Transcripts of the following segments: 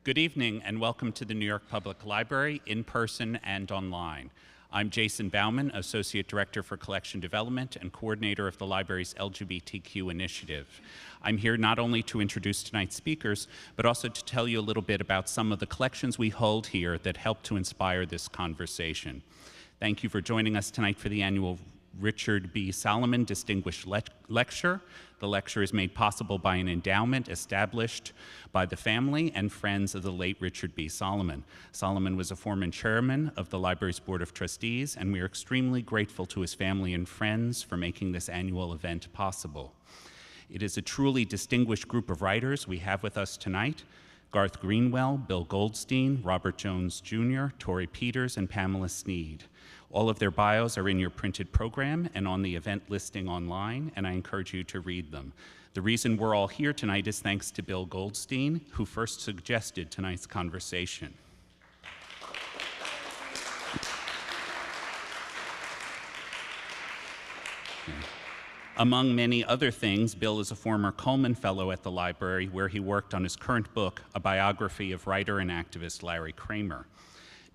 Good evening and welcome to the New York Public Library, in person and online. I'm Jason Bauman, Associate Director for Collection Development and Coordinator of the library's LGBTQ initiative. I'm here not only to introduce tonight's speakers, but also to tell you a little bit about some of the collections we hold here that help to inspire this conversation. Thank you for joining us tonight for the annual Richard B. Solomon Distinguished Lecture. The lecture is made possible by an endowment established by the family and friends of the late Richard B. Solomon. Solomon was a former chairman of the library's Board of Trustees, and we are extremely grateful to his family and friends for making this annual event possible. It is a truly distinguished group of writers we have with us tonight: Garth Greenwell, Bill Goldstein, Robert Jones Jr., Torrey Peters, and Pamela Sneed. All of their bios are in your printed program and on the event listing online, and I encourage you to read them. The reason we're all here tonight is thanks to Bill Goldstein, who first suggested tonight's conversation. Among many other things, Bill is a former Cullman Fellow at the library, where he worked on his current book, a biography of writer and activist Larry Kramer.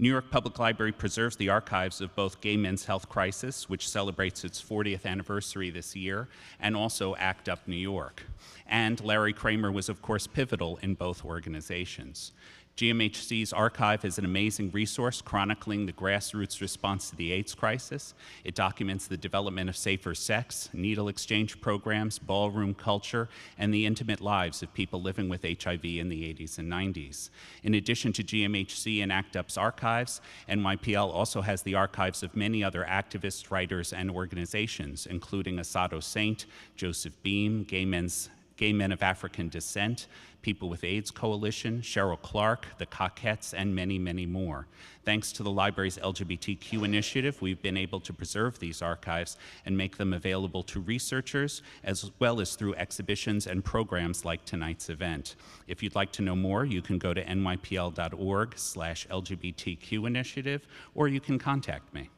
New York Public Library preserves the archives of both Gay Men's Health Crisis, which celebrates its 40th anniversary this year, and also ACT UP New York. And Larry Kramer was, of course, pivotal in both organizations. GMHC's archive is an amazing resource chronicling the grassroots response to the AIDS crisis. It documents the development of safer sex, needle exchange programs, ballroom culture, and the intimate lives of people living with HIV in the 80s and 90s. In addition to GMHC and ACT UP's archives, NYPL also has the archives of many other activists, writers, and organizations, including Asado Saint, Joseph Beam, Gay Men of African Descent, People with AIDS Coalition, Cheryl Clark, the Coquettes, and many, many more. Thanks to the library's LGBTQ initiative, we've been able to preserve these archives and make them available to researchers, as well as through exhibitions and programs like tonight's event. If you'd like to know more, you can go to nypl.org/LGBTQ initiative, or you can contact me.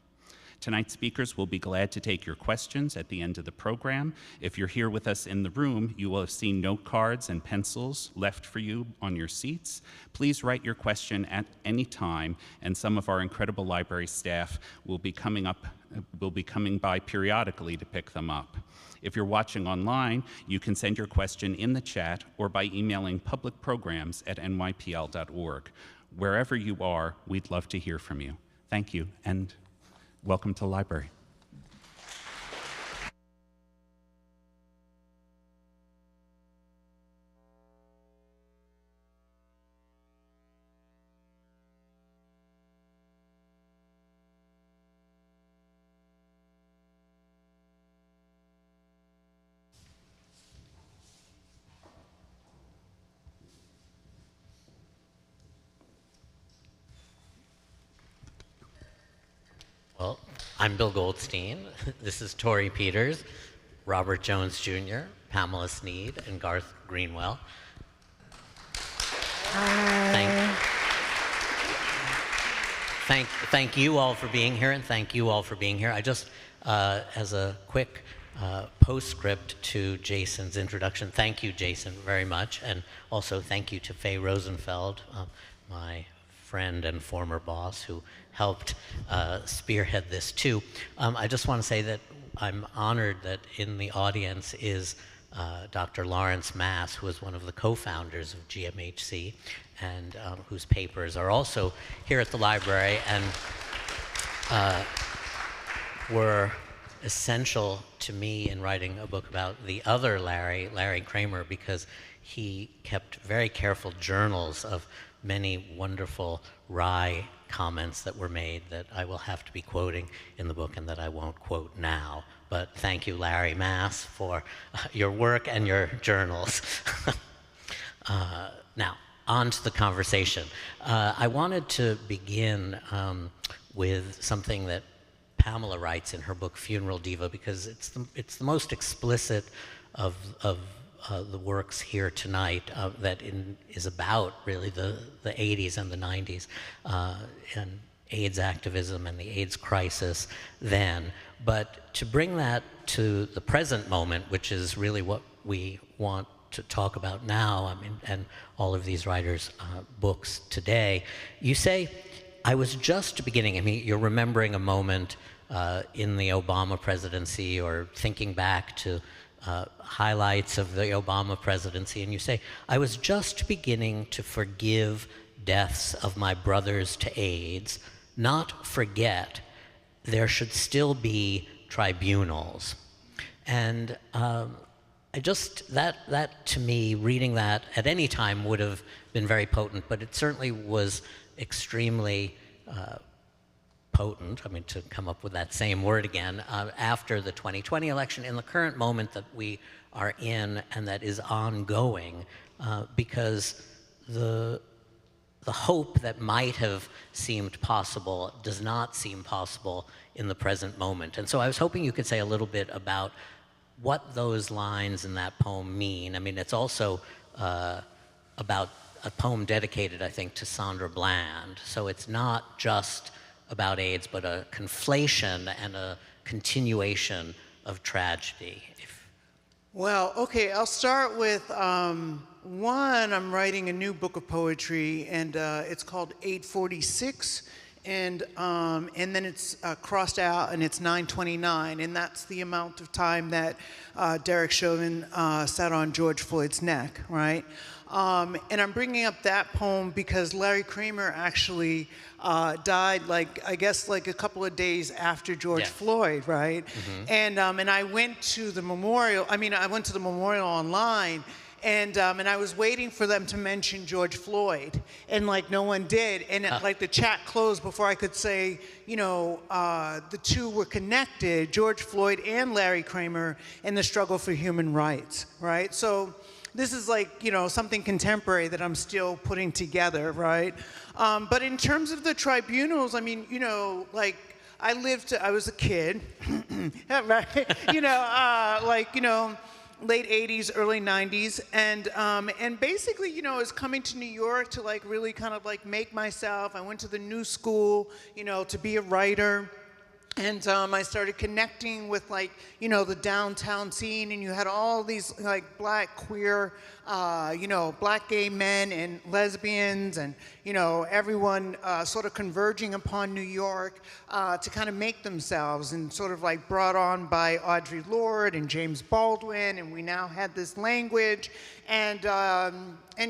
Tonight's speakers will be glad to take your questions at the end of the program. If you're here with us in the room, you will have seen note cards and pencils left for you on your seats. Please write your question at any time, and some of our incredible library staff will be coming by periodically to pick them up. If you're watching online, you can send your question in the chat or by emailing publicprograms@nypl.org. Wherever you are, we'd love to hear from you. Thank you, and welcome to the library. Well, I'm Bill Goldstein. This is Torrey Peters, Robert Jones Jr., Pamela Sneed, and Garth Greenwell. Thank you all for being here, and thank you all for being here. I just, as a quick postscript to Jason's introduction, thank you, Jason, very much, and also thank you to Faye Rosenfeld, my friend and former boss, who helped spearhead this too. I just want to say that I'm honored that in the audience is Dr. Lawrence Mass, who is one of the co-founders of GMHC, and whose papers are also here at the library and were essential to me in writing a book about the other Larry Kramer, because he kept very careful journals of many wonderful wry comments that were made that I will have to be quoting in the book and that I won't quote now. But thank you, Larry Mass, for your work and your journals. Now, on to the conversation. I wanted to begin with something that Pamela writes in her book, Funeral Diva, because it's the most explicit of the works here tonight that is about really the 80s and the 90s and AIDS activism and the AIDS crisis then. But to bring that to the present moment, which is really what we want to talk about now, I mean, and all of these writers' books today. You say, I was just beginning, I mean, you're remembering a moment in the Obama presidency or thinking back to highlights of the Obama presidency, and you say, I was just beginning to forgive deaths of my brothers to AIDS, not forget there should still be tribunals. And I just, that to me, reading that at any time would have been very potent, but it certainly was extremely potent, I mean, to come up with that same word again, after the 2020 election, in the current moment that we are in and that is ongoing, because the hope that might have seemed possible does not seem possible in the present moment. And so I was hoping you could say a little bit about what those lines in that poem mean. I mean, it's also about a poem dedicated, I think, to Sandra Bland. So it's not just about AIDS, but a conflation and a continuation of tragedy. Well, okay, I'll start with one. I'm writing a new book of poetry, and it's called 846, and then it's crossed out, and it's 929, and that's the amount of time that Derek Chauvin sat on George Floyd's neck, right? And I'm bringing up that poem because Larry Kramer actually died, I guess a couple of days after George Floyd, right? Mm-hmm. And I went to the memorial. I mean, I went to the memorial online, and I was waiting for them to mention George Floyd, and no one did. And the chat closed before I could say, the two were connected, George Floyd and Larry Kramer, in the struggle for human rights, right? So this is something contemporary that I'm still putting together, right? But in terms of the tribunals, I mean, I was a kid, right? Late 80s, early 90s, and basically, I was coming to New York to really kind of make myself. I went to the New School, to be a writer. And I started connecting with the downtown scene, and you had all these black queer, black gay men and lesbians, and everyone sort of converging upon New York to kind of make themselves, and sort of brought on by Audre Lorde and James Baldwin, and we now had this language, and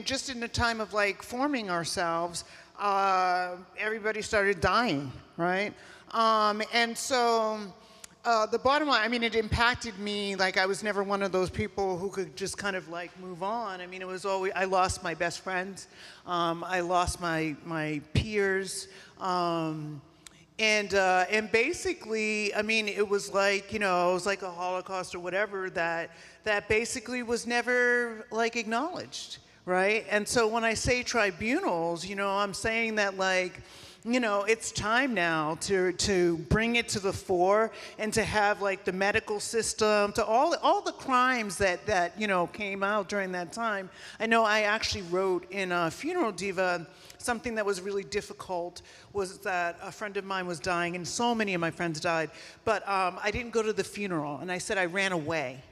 just in the time of forming ourselves, everybody started dying, right? And so the bottom line, I mean, it impacted me. I was never one of those people who could just kind of move on. I mean, it was always, I lost my best friends. I lost my peers. And basically, I mean, it was it was like a Holocaust or whatever that basically was never acknowledged, right? And so when I say tribunals, I'm saying that it's time now to bring it to the fore, and to have the medical system, to all the crimes that came out during that time. I know I actually wrote in Funeral Diva, something that was really difficult was that a friend of mine was dying, and so many of my friends died, but I didn't go to the funeral, and I said I ran away.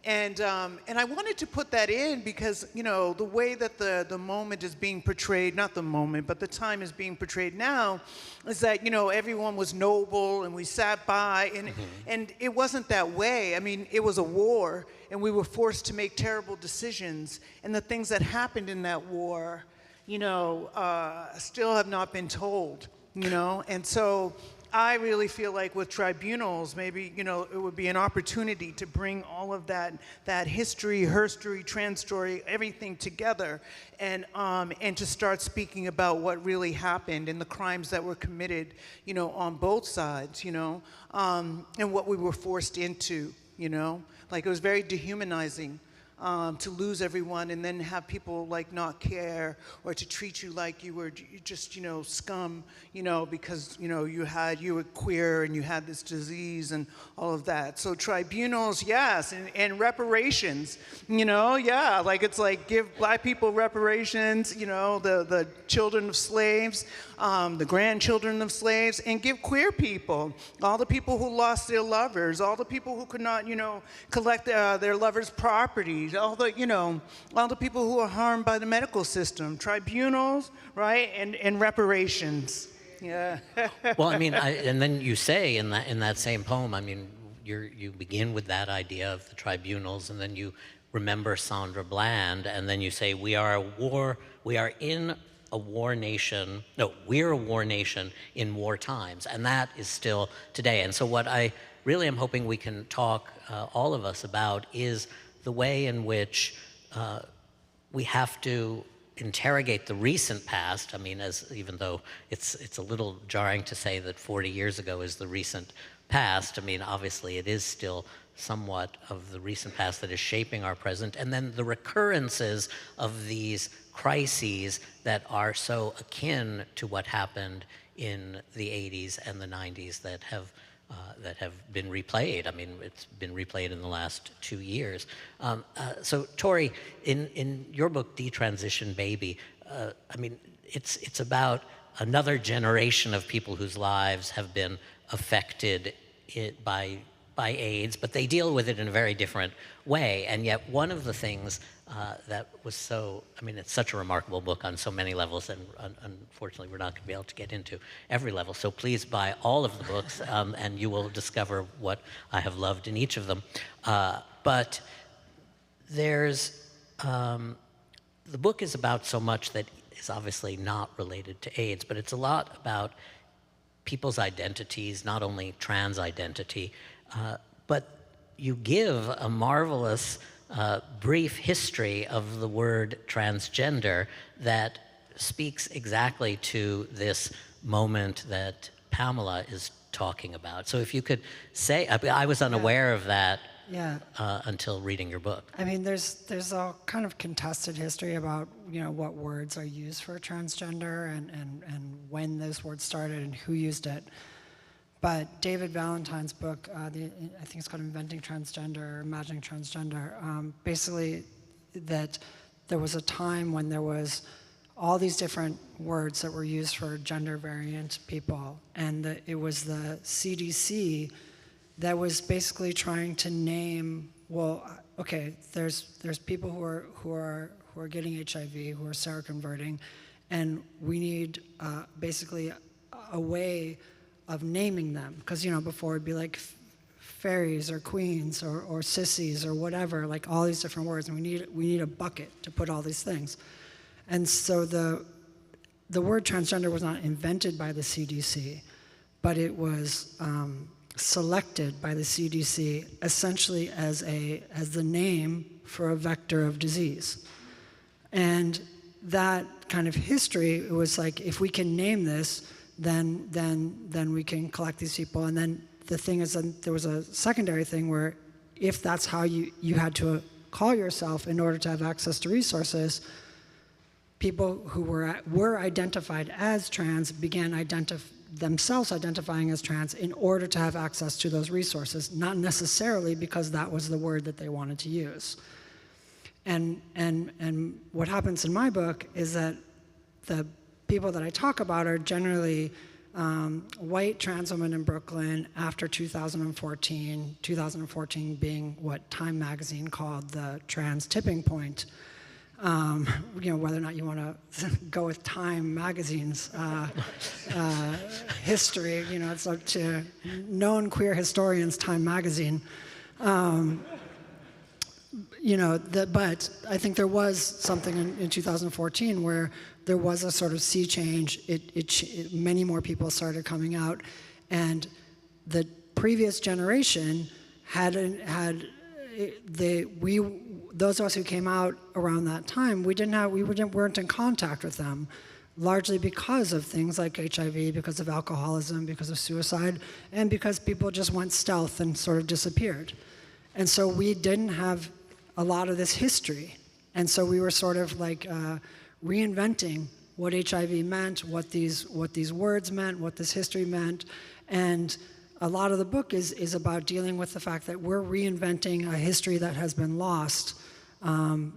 And I wanted to put that in because, the way that the moment is being portrayed, not the moment, but the time is being portrayed now, is that, everyone was noble and we sat by, and it wasn't that way. I mean, it was a war, and we were forced to make terrible decisions, and the things that happened in that war, still have not been told, and so I really feel with tribunals, maybe, it would be an opportunity to bring all of that history, her story, trans story, everything together, and to start speaking about what really happened and the crimes that were committed, on both sides, and what we were forced into, it was very dehumanizing. To lose everyone and then have people not care, or to treat you like you were just scum, because you were queer and you had this disease and all of that. So tribunals, yes, and reparations, it's give black people reparations, the children of slaves, the grandchildren of slaves, and give queer people, all the people who lost their lovers, all the people who could not collect their lovers' property. bodies, all the people who are harmed by the medical system, tribunals, right, and reparations. Yeah. Well, I mean, and then you say in that same poem, I mean, you begin with that idea of the tribunals, and then you remember Sandra Bland, and then you say, we're a war nation in war times, and that is still today. And so what I really am hoping we can talk, all of us, about is the way in which we have to interrogate the recent past. I mean, even though it's a little jarring to say that 40 years ago is the recent past, I mean, obviously it is still somewhat of the recent past that is shaping our present, and then the recurrences of these crises that are so akin to what happened in the 80s and the 90s that have been replayed. I mean, it's been replayed in the last 2 years. So, Tori, in your book, Detransition Baby, I mean, it's about another generation of people whose lives have been affected by AIDS, but they deal with it in a very different way. And yet, one of the things that was so, I mean, it's such a remarkable book on so many levels, and unfortunately, we're not going to be able to get into every level. So please buy all of the books, and you will discover what I have loved in each of them. But there's, the book is about so much that is obviously not related to AIDS, but it's a lot about people's identities, not only trans identity, but you give a marvelous brief history of the word transgender that speaks exactly to this moment that Pamela is talking about. So if you could say, I was unaware of that until reading your book. I mean, there's a kind of contested history about what words are used for transgender and when those words started and who used it. But David Valentine's book, I think it's called Inventing Transgender, or Imagining Transgender, basically that there was a time when there was all these different words that were used for gender variant people, and it was the CDC that was basically trying to name, well, okay, there's people who are getting HIV, who are seroconverting, and we need basically a way of naming them, because before it'd be like fairies or queens or sissies or whatever, like all these different words, and we need a bucket to put all these things. And so the word transgender was not invented by the CDC, but it was selected by the CDC essentially as the name for a vector of disease. And that kind of history, it was like, if we can name this, then we can collect these people. And then the thing is that there was a secondary thing where if that's how you had to call yourself in order to have access to resources, people who were identified as trans began themselves identifying as trans in order to have access to those resources, not necessarily because that was the word that they wanted to use. And what happens in my book is that the people that I talk about are generally white trans women in Brooklyn after 2014 being what Time magazine called the trans tipping point. Whether or not you want to go with Time magazine's history, it's up to known queer historians, Time magazine. But I think there was something in 2014 where there was a sort of sea change. Many more people started coming out, and the previous generation those of us who came out around that time, weren't in contact with them, largely because of things like HIV, because of alcoholism, because of suicide, and because people just went stealth and sort of disappeared. And so we didn't have a lot of this history. And so we were sort of like reinventing what HIV meant, what these words meant, what this history meant. And a lot of the book is about dealing with the fact that we're reinventing a history that has been lost. And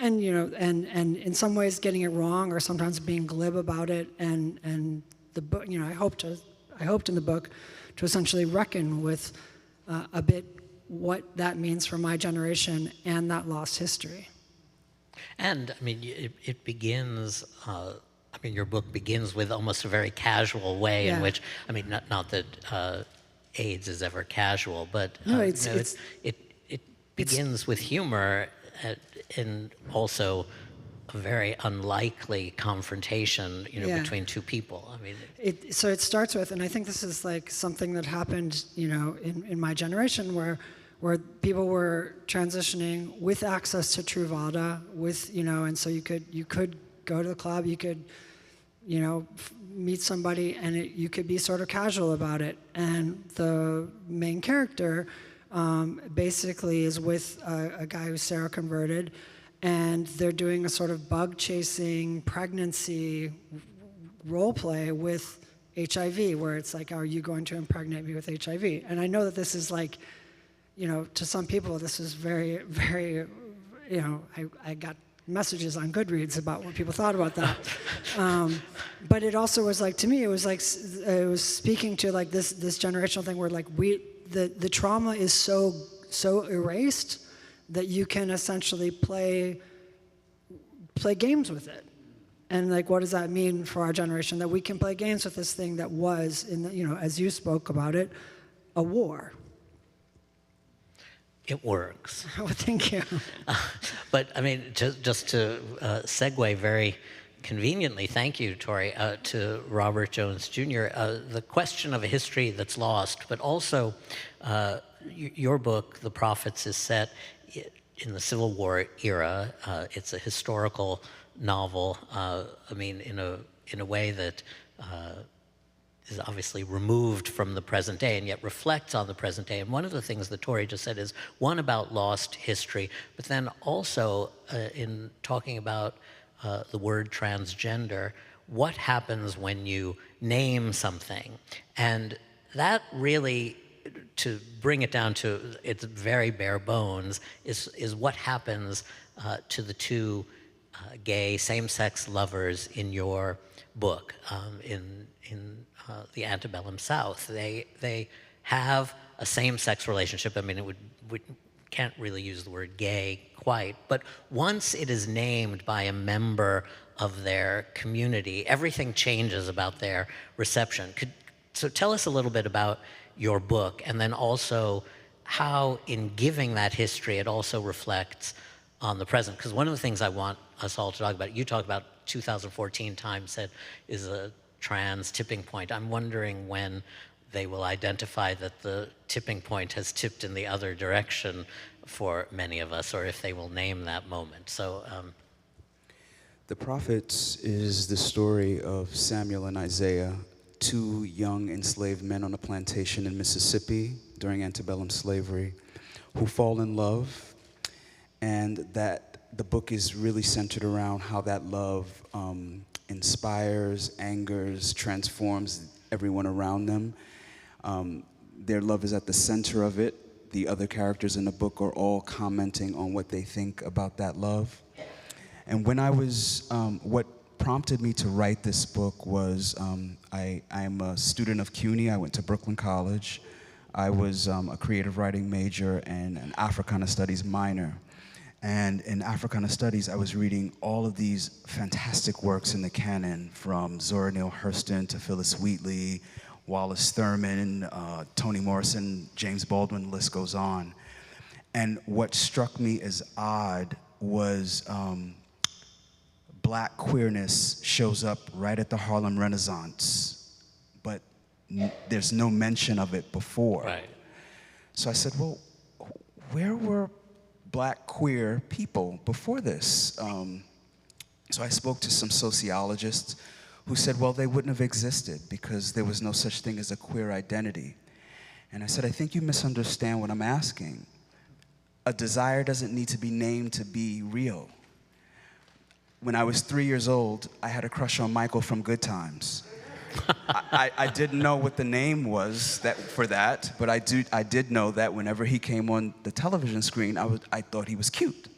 in some ways getting it wrong, or sometimes being glib about it. And the book, I hoped in the book to essentially reckon with a bit what that means for my generation and that lost history. And I mean, it begins, your book begins with almost a very casual way in which, I mean, not that AIDS is ever casual, but no, it begins with humor and also a very unlikely confrontation, between two people. I mean, so it starts with, and I think this is like something that happened, in my generation where people were transitioning with access to Truvada, and so you could go to the club, you could, meet somebody, and you could be sort of casual about it. And the main character basically is with a guy who's Sarah converted, and they're doing a sort of bug-chasing pregnancy role play with HIV, where it's like, are you going to impregnate me with HIV? And I know that this is like, to some people, this is very, very, I got messages on Goodreads about what people thought about that. But it also was like, to me, it was speaking to like this generational thing where like the trauma is so erased that you can essentially play games with it. And like, what does that mean for our generation? That we can play games with this thing that was, as you spoke about it, a war. It works. Oh, thank you. But I mean, just to segue very conveniently, thank you, Tori, to Robert Jones Jr., the question of a history that's lost, but also your book, The Prophets, is set in the Civil War era. It's a historical novel, in a way that is obviously removed from the present day and yet reflects on the present day. And one of the things that Tori just said is, one, about lost history, but then also in talking about the word transgender, what happens when you name something? And that really, to bring it down to its very bare bones, is what happens to the two gay same-sex lovers in your book, in the antebellum South. They have a same-sex relationship. I mean, we can't really use the word gay quite, but once it is named by a member of their community, everything changes about their reception. So tell us a little bit about your book, and then also how, in giving that history, it also reflects on the present. Because one of the things I want us all to talk about, you talk about 2014 Time said is a trans tipping point. I'm wondering when they will identify that the tipping point has tipped in the other direction for many of us, or if they will name that moment. So, The Prophets is the story of Samuel and Isaiah, two young enslaved men on a plantation in Mississippi during antebellum slavery, who fall in love, and that the book is really centered around how that love inspires, angers, transforms everyone around them. Their love is at the center of it. The other characters in the book are all commenting on what they think about that love. And when I was, what prompted me to write this book was, I'm a student of CUNY. I went to Brooklyn College. I was a creative writing major and an Africana Studies minor. And in Africana Studies, I was reading all of these fantastic works in the canon, from Zora Neale Hurston to Phyllis Wheatley, Wallace Thurman, Toni Morrison, James Baldwin, the list goes on. And what struck me as odd was Black queerness shows up right at the Harlem Renaissance, but there's no mention of it before. right. So I said, well, where were Black queer people before this? So I spoke to some sociologists who said, well, they wouldn't have existed because there was no such thing as a queer identity. And I said, I think you misunderstand what I'm asking. A desire doesn't need to be named to be real. When I was 3 years old, I had a crush on Michael from Good Times. I didn't know what the name was for that, but I did know that whenever he came on the television screen, I thought he was cute.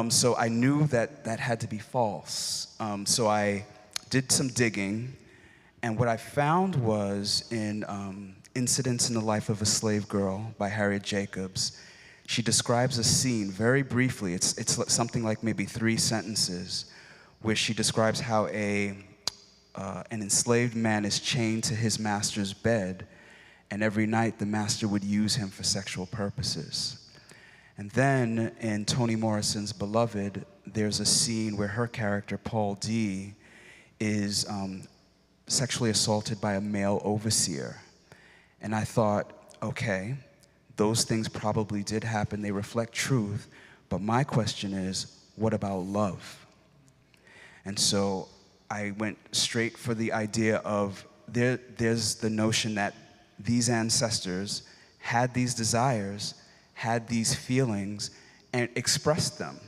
So I knew that had to be false. So I did some digging, and what I found was in Incidents in the Life of a Slave Girl by Harriet Jacobs, she describes a scene very briefly. It's something like maybe 3 sentences, where she describes how an enslaved man is chained to his master's bed, and every night the master would use him for sexual purposes. And then in Toni Morrison's Beloved, there's a scene where her character, Paul D., is sexually assaulted by a male overseer. And I thought, okay, those things probably did happen. They reflect truth. But my question is, what about love? And so I went straight for the idea of there's the notion that these ancestors had these desires, had these feelings, and expressed them.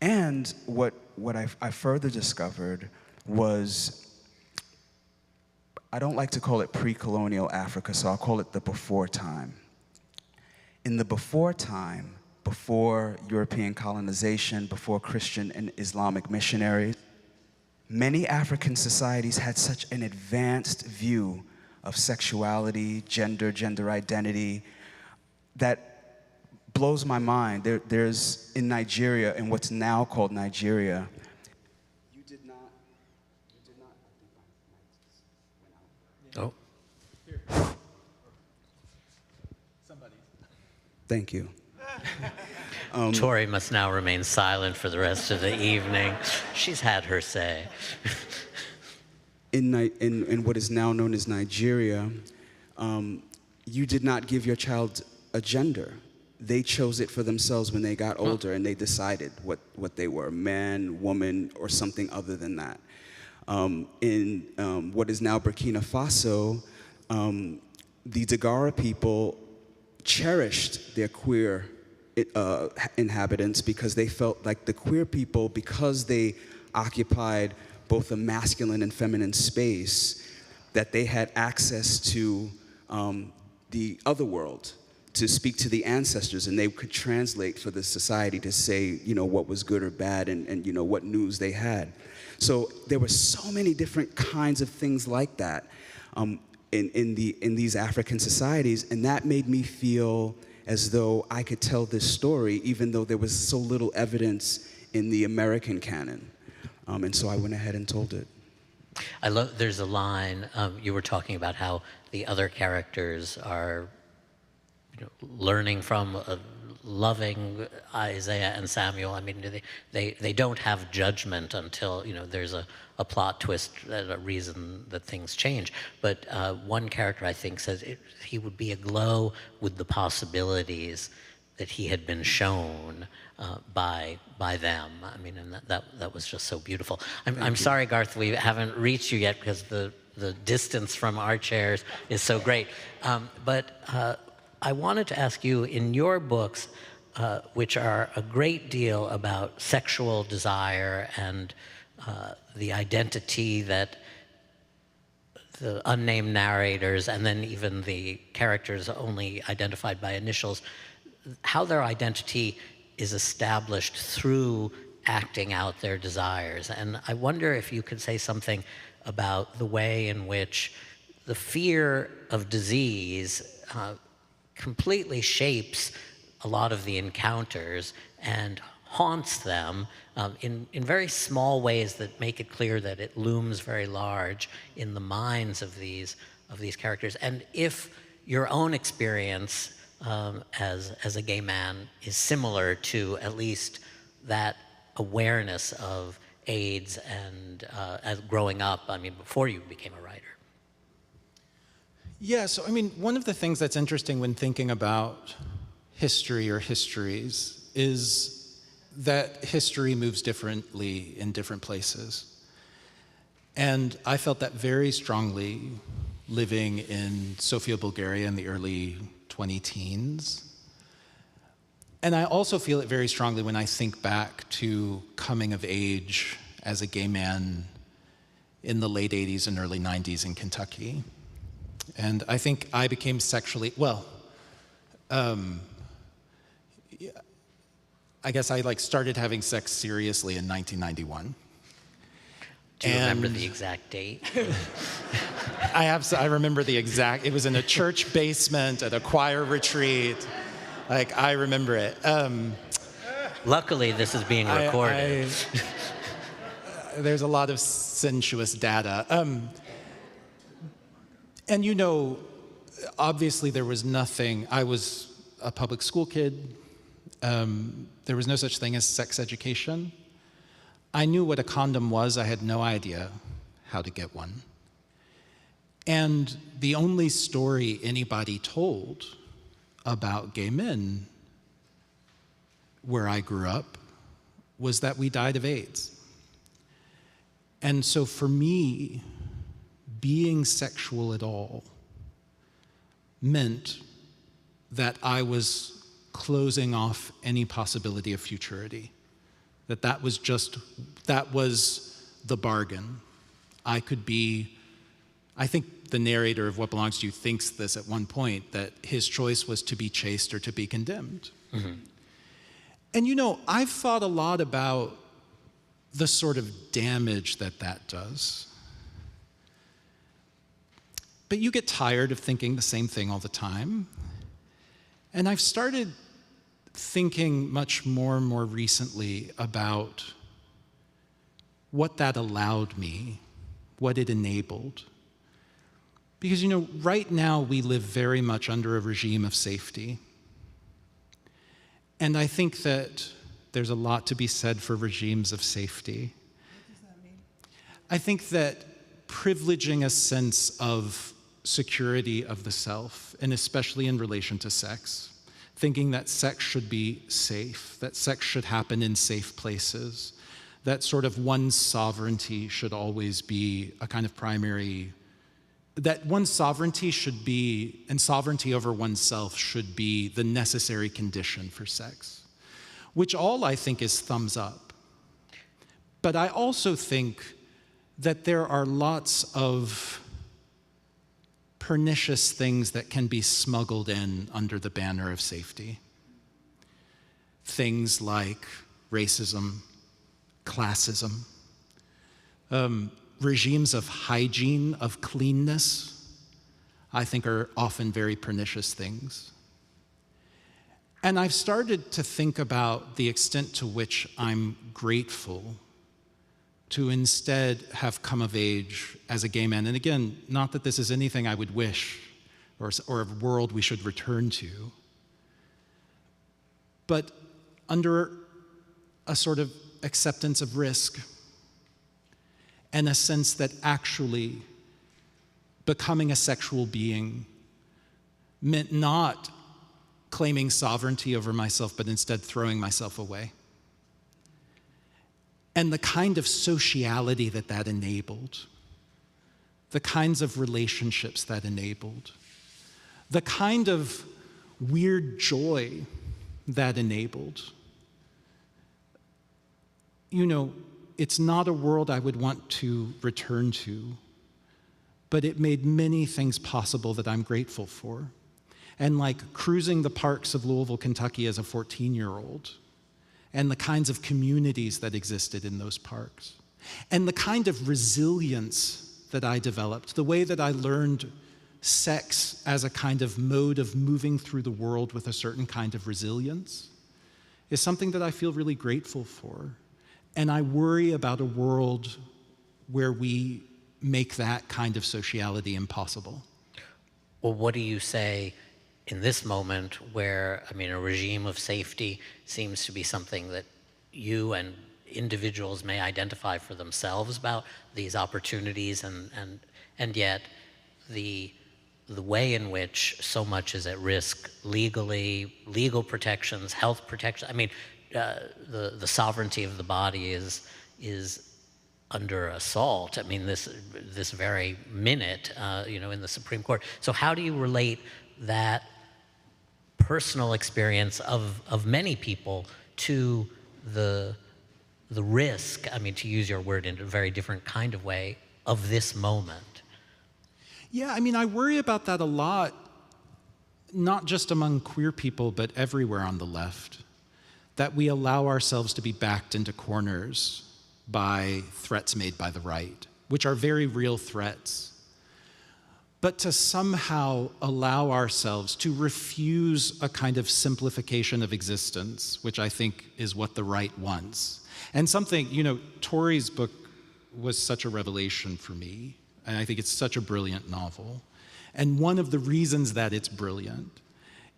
And what I further discovered was, I don't like to call it pre-colonial Africa, so I'll call it the before time. In the before time, before European colonization, before Christian and Islamic missionaries, many African societies had such an advanced view of sexuality, gender identity, that blows my mind. There's in Nigeria, in what's now called Nigeria, Oh. Thank you. Tori must now remain silent for the rest of the evening. She's had her say. In what is now known as Nigeria, you did not give your child a gender. They chose it for themselves when they got older, and they decided what they were, man, woman, or something other than that. In what is now Burkina Faso, the Dagara people cherished their queer inhabitants because they felt like the queer people, because they occupied both a masculine and feminine space, that they had access to the other world, to speak to the ancestors, and they could translate for the society to say, what was good or bad, and what news they had. So there were so many different kinds of things like that in these African societies, and that made me feel as though I could tell this story, even though there was so little evidence in the American canon. And so I went ahead and told it. There's a line, you were talking about how the other characters are learning from, loving Isaiah and Samuel. I mean, they don't have judgment until, there's a plot twist, a reason that things change. But one character, I think, says he would be aglow with the possibilities that he had been shown by them. I mean, and that was just so beautiful. I'm sorry, Garth, we haven't reached you yet because the distance from our chairs is so great. But I wanted to ask you, in your books, which are a great deal about sexual desire and the identity that the unnamed narrators and then even the characters only identified by initials, how their identity is established through acting out their desires. And I wonder if you could say something about the way in which the fear of disease completely shapes a lot of the encounters and haunts them in very small ways that make it clear that it looms very large in the minds of these characters. And if your own experience as a gay man is similar to at least that awareness of AIDS and as growing up, I mean, before you became a writer. Yeah, so I mean, one of the things that's interesting when thinking about history or histories is that history moves differently in different places. And I felt that very strongly living in Sofia, Bulgaria in the early 20-teens. And I also feel it very strongly when I think back to coming of age as a gay man in the late 80s and early 90s in Kentucky. And I think I became sexually, I guess I started having sex seriously in 1991. Do you remember the exact date? I remember the exact, it was in a church basement at a choir retreat. Like, I remember it. Luckily, this is being recorded. There's a lot of sensuous data. And you know, obviously there was nothing, I was a public school kid. There was no such thing as sex education. I knew what a condom was. I had no idea how to get one. And the only story anybody told about gay men where I grew up was that we died of AIDS. And so for me, being sexual at all meant that I was closing off any possibility of futurity. That was the bargain. I could be, I think the narrator of What Belongs to You thinks this at one point, that his choice was to be chaste or to be condemned. Mm-hmm. And you know, I've thought a lot about the sort of damage that does. But you get tired of thinking the same thing all the time. And I've started thinking much more and more recently about what that allowed me, what it enabled. Because, you know, right now we live very much under a regime of safety. And I think that there's a lot to be said for regimes of safety. What does that mean? I think that privileging a sense of security of the self, and especially in relation to sex, thinking that sex should be safe, that sex should happen in safe places, that sort of one's sovereignty should always be a kind of primary, that one's sovereignty should be, and sovereignty over oneself should be the necessary condition for sex, which all I think is thumbs up. But I also think that there are lots of pernicious things that can be smuggled in under the banner of safety. Things like racism, classism, regimes of hygiene, of cleanness, I think are often very pernicious things. And I've started to think about the extent to which I'm grateful to instead have come of age as a gay man. And again, not that this is anything I would wish or a world we should return to, but under a sort of acceptance of risk and a sense that actually becoming a sexual being meant not claiming sovereignty over myself, but instead throwing myself away. And the kind of sociality that enabled, the kinds of relationships that enabled, the kind of weird joy that enabled. You know, it's not a world I would want to return to, but it made many things possible that I'm grateful for. And like cruising the parks of Louisville, Kentucky as a 14-year-old, and the kinds of communities that existed in those parks, and the kind of resilience that I developed, the way that I learned sex as a kind of mode of moving through the world with a certain kind of resilience, is something that I feel really grateful for. And I worry about a world where we make that kind of sociality impossible. Well, what do you say in this moment where, I mean, a regime of safety seems to be something that you and individuals may identify for themselves about these opportunities, and yet the way in which so much is at risk legally, legal protections, health protection, I mean, the sovereignty of the body is under assault. I mean, this very minute, in the Supreme Court. So how do you relate that personal experience of many people to the risk, I mean, to use your word in a very different kind of way, of this moment? Yeah, I mean, I worry about that a lot, not just among queer people, but everywhere on the left, that we allow ourselves to be backed into corners by threats made by the right, which are very real threats. But to somehow allow ourselves to refuse a kind of simplification of existence, which I think is what the right wants. And something, Tori's book was such a revelation for me, and I think it's such a brilliant novel. And one of the reasons that it's brilliant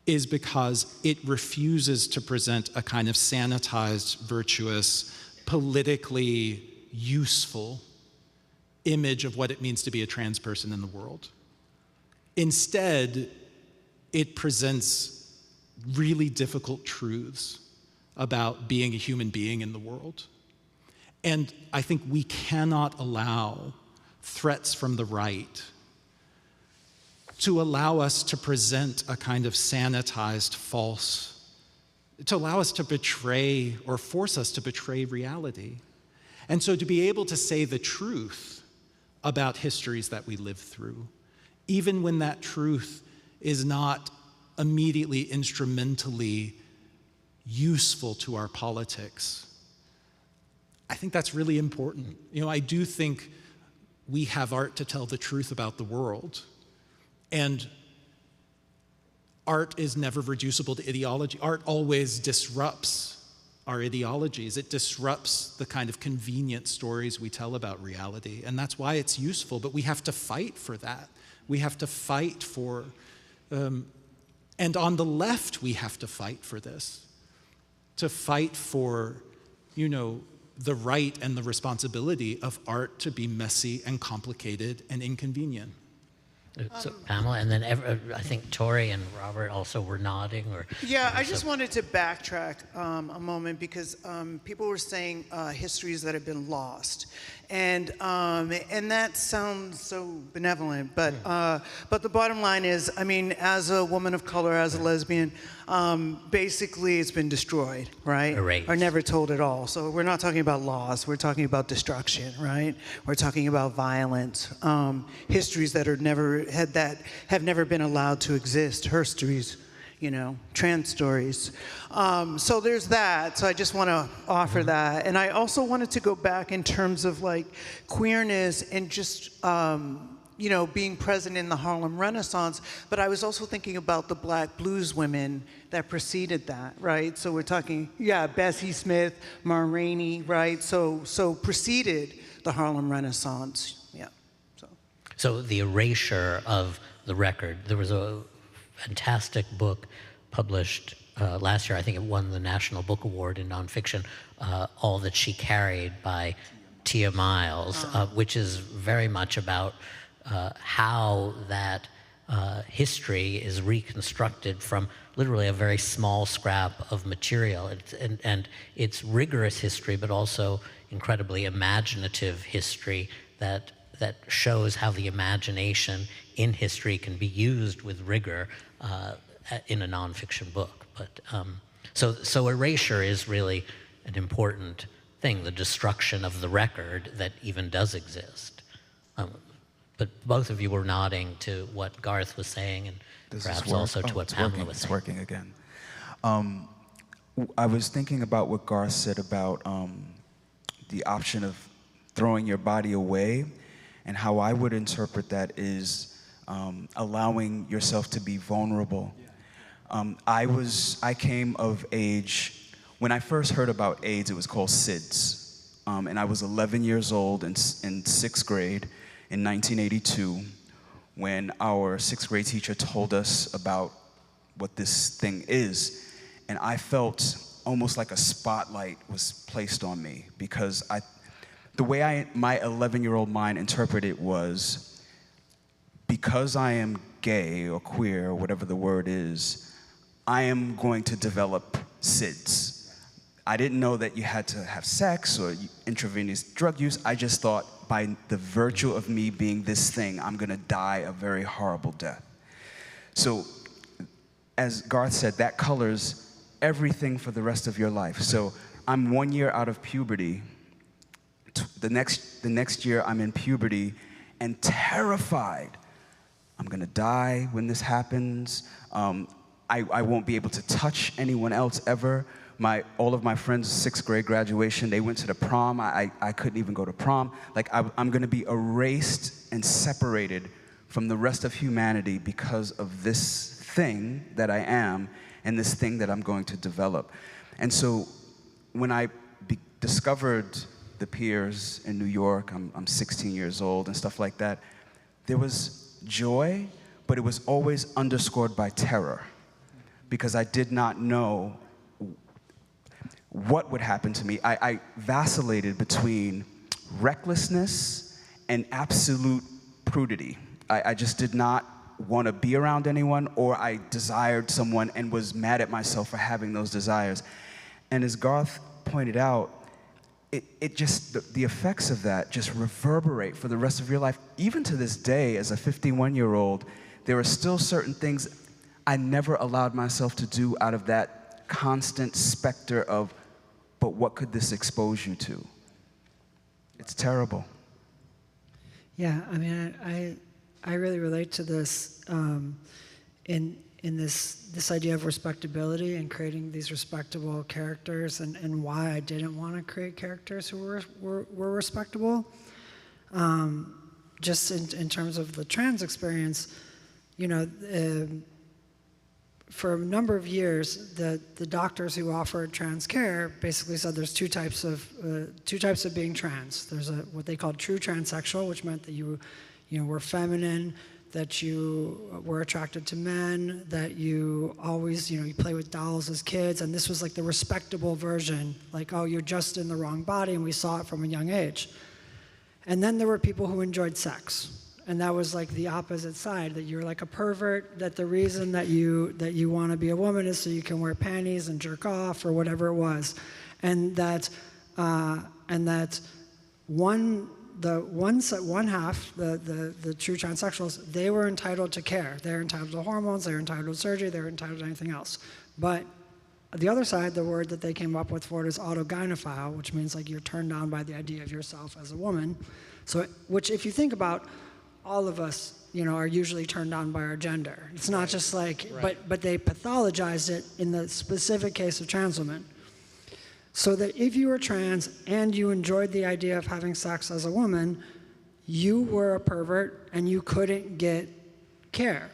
is because it refuses to present a kind of sanitized, virtuous, politically useful image of what it means to be a trans person in the world. Instead, it presents really difficult truths about being a human being in the world. And I think we cannot allow threats from the right to allow us to present a kind of sanitized, false, to allow us to betray or force us to betray reality. And so to be able to say the truth about histories that we live through, even when that truth is not immediately instrumentally useful to our politics, I think that's really important. I do think we have art to tell the truth about the world, and art is never reducible to ideology. Art always disrupts our ideologies. It disrupts the kind of convenient stories we tell about reality, and that's why it's useful, but we have to fight for that. We have to fight for, and on the left we have to fight for this, to fight for, the right and the responsibility of art to be messy and complicated and inconvenient. So Pamela, and then I think Tori and Robert also were nodding. Yeah, I just wanted to backtrack a moment because people were saying histories that have been lost, and that sounds so benevolent. But the bottom line is, as a woman of color, as a lesbian, basically it's been destroyed, right? Erased. Or never told at all. So we're not talking about loss. We're talking about destruction, right? We're talking about violence, histories that are have never been allowed to exist. Herstories, trans stories. So there's that. So I just want to offer that. And I also wanted to go back in terms of queerness and just being present in the Harlem Renaissance, but I was also thinking about the Black blues women that preceded that, right? So we're talking, Bessie Smith, Ma Rainey, right? So preceded the Harlem Renaissance, So the erasure of the record. There was a fantastic book published last year. I think it won the National Book Award in nonfiction, All That She Carried by Tia Miles, which is very much about how that history is reconstructed from literally a very small scrap of material. And it's rigorous history, but also incredibly imaginative history that shows how the imagination in history can be used with rigor in a nonfiction book. But so erasure is really an important thing, the destruction of the record that even does exist. But both of you were nodding to what Garth was saying, and perhaps also to what Pamela was saying. It's working again. I was thinking about what Garth said about the option of throwing your body away, and how I would interpret that is allowing yourself to be vulnerable. I came of age, when I first heard about AIDS, it was called SIDS. And I was 11 years old in sixth grade in 1982 when our sixth grade teacher told us about what this thing is. And I felt almost like a spotlight was placed on me, because the way my 11-year-old mind interpreted it was, because I am gay or queer or whatever the word is, I am going to develop SIDS. I didn't know that you had to have sex or intravenous drug use. I just thought, by the virtue of me being this thing, I'm gonna die a very horrible death. So, as Garth said, that colors everything for the rest of your life. So I'm 1 year out of puberty. The next year I'm in puberty and terrified. I'm gonna die when this happens. I I won't be able to touch anyone else ever. All of my friends' 6th grade graduation, they went to the prom. I couldn't even go to prom. Like, I'm going to be erased and separated from the rest of humanity because of this thing that I am and this thing that I'm going to develop. And so when I discovered the Piers in New York, I'm 16 years old and stuff like that, there was joy, but it was always underscored by terror, because I did not know what would happen to me. I vacillated between recklessness and absolute prudity. I just did not want to be around anyone, or I desired someone and was mad at myself for having those desires. And as Garth pointed out, it just, the effects of that just reverberate for the rest of your life. Even to this day, as a 51-year-old, there are still certain things I never allowed myself to do out of that constant specter of, but what could this expose you to? It's terrible. Yeah, I mean, I really relate to this in this idea of respectability and creating these respectable characters, and why I didn't want to create characters who were respectable. Just in terms of the trans experience, you know, for a number of years, the doctors who offered trans care basically said there's two types of being trans. There's what they called true transsexual, which meant that you were feminine, that you were attracted to men, that you always, you play with dolls as kids, and this was like the respectable version, like, oh, you're just in the wrong body, and we saw it from a young age. And then there were people who enjoyed sex, and that was like the opposite side, that you're like a pervert, that the reason that you want to be a woman is so you can wear panties and jerk off or whatever it was, and that one half, the true transsexuals, they were entitled to care. They're entitled to hormones, they're entitled to surgery, they're entitled to anything else. But the other side, the word that they came up with for it is autogynephile, which means like you're turned on by the idea of yourself as a woman. So, which if you think about, all of us, are usually turned on by our gender. It's not just like, but they pathologized it in the specific case of trans women. So that if you were trans and you enjoyed the idea of having sex as a woman, you were a pervert and you couldn't get care.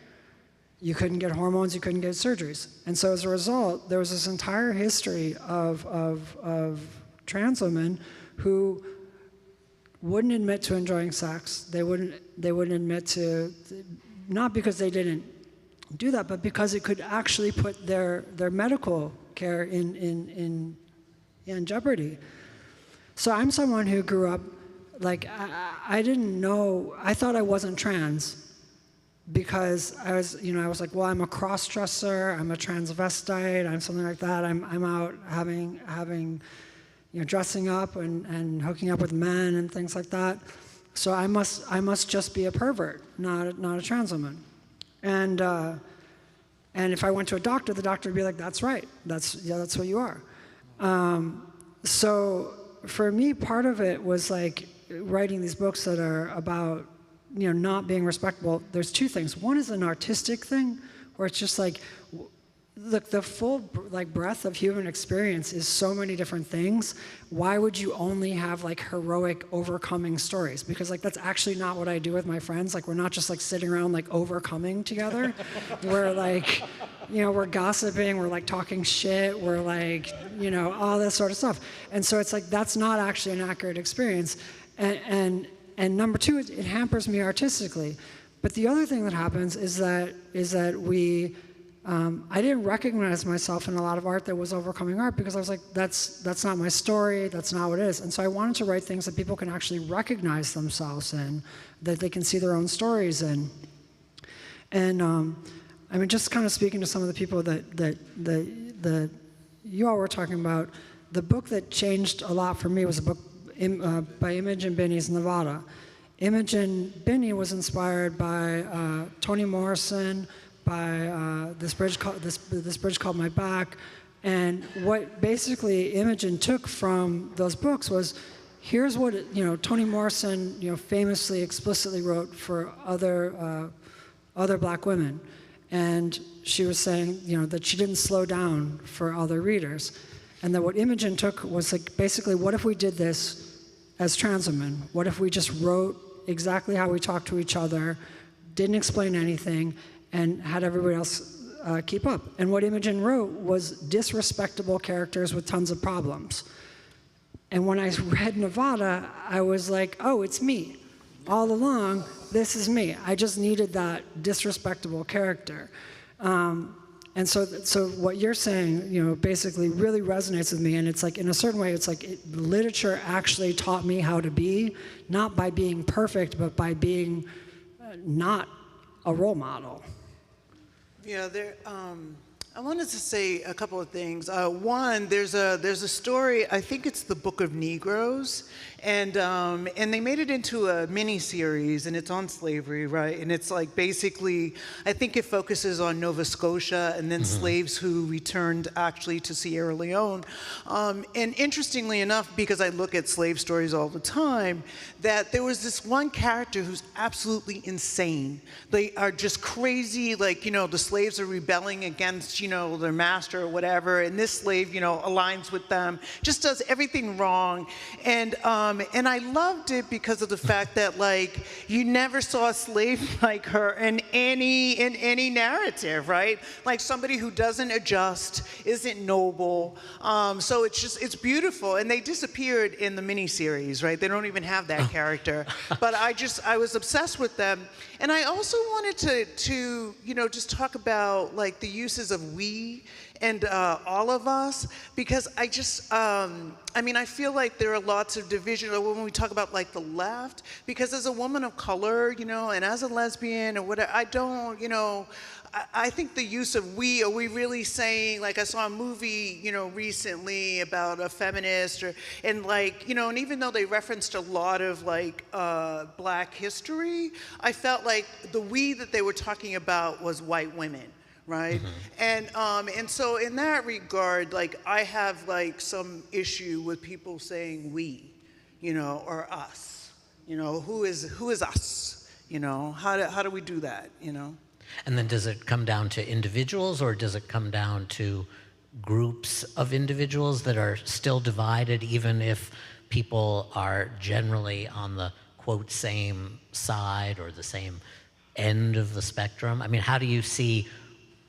You couldn't get hormones, you couldn't get surgeries. And so as a result, there was this entire history of trans women who wouldn't admit to enjoying sex. They wouldn't admit to, not because they didn't do that, but because it could actually put their medical care in jeopardy. So I'm someone who grew up, like, I didn't know, I thought I wasn't trans because I was like, well, I'm a cross-dresser, I'm a transvestite, I'm something like that. I'm out having dressing up and hooking up with men and things like that. So I must just be a pervert, not a trans woman. And if I went to a doctor, the doctor would be like, that's right, that's what you are. So for me, part of it was like writing these books that are about, not being respectable. There's two things. One is an artistic thing, where it's just like, look, the full breadth of human experience is so many different things. Why would you only have like heroic overcoming stories? Because like that's actually not what I do with my friends. Like we're not just like sitting around like overcoming together. We're like, we're gossiping, we're like talking shit, we're like, all this sort of stuff. And so it's like that's not actually an accurate experience. And number two, it hampers me artistically. But the other thing that happens is that we I didn't recognize myself in a lot of art that was overcoming art because I was like, that's not my story, that's not what it is. And so I wanted to write things that people can actually recognize themselves in, that they can see their own stories in. And I mean, just kind of speaking to some of the people that you all were talking about, the book that changed a lot for me was a book by Imogen Binnie's Nevada. Imogen Binnie was inspired by Toni Morrison, by this bridge called My Back, and what basically Imogen took from those books was, here's what Toni Morrison famously explicitly wrote for other black women, And she was saying, that she didn't slow down for other readers. And that what Imogen took was like, basically, what if we did this as trans women? What if we just wrote exactly how we talk to each other, didn't explain anything, and had everybody else keep up? And what Imogen wrote was disrespectable characters with tons of problems. And when I read Nevada, I was like, oh, it's me. All along, this is me. I just needed that disrespectable character. And so what you're saying, basically really resonates with me. And it's like, in a certain way, it's like literature actually taught me how to be, not by being perfect, but by being not a role model. Yeah, I wanted to say a couple of things. One, there's a story, I think it's the Book of Negroes, and they made it into a mini-series, and it's on slavery, right? And it's like basically, I think it focuses on Nova Scotia and then slaves who returned actually to Sierra Leone. And interestingly enough, because I look at slave stories all the time, that there was this one character who's absolutely insane. They are just crazy, like, the slaves are rebelling against, their master or whatever, and this slave, aligns with them, just does everything wrong. And I loved it because of the fact that, like, you never saw a slave like her in any narrative, right? Like somebody who doesn't adjust, isn't noble. So it's beautiful. And they disappeared in the miniseries, right? They don't even have that character. But I was obsessed with them. And I also wanted to just talk about, like, the uses of we and all of us, because I just, I feel like there are lots of division when we talk about, like, the left, because as a woman of color, and as a lesbian or whatever, I don't, I think the use of we, are we really saying, like, I saw a movie, recently about a feminist, and even though they referenced a lot of, like, Black history, I felt like the we that they were talking about was white women, right? And so in that regard, like, I have, like, some issue with people saying we, or us, who is us, how do we do that, And then does it come down to individuals, or does it come down to groups of individuals that are still divided, even if people are generally on the, quote, same side or the same end of the spectrum? I mean, how do you see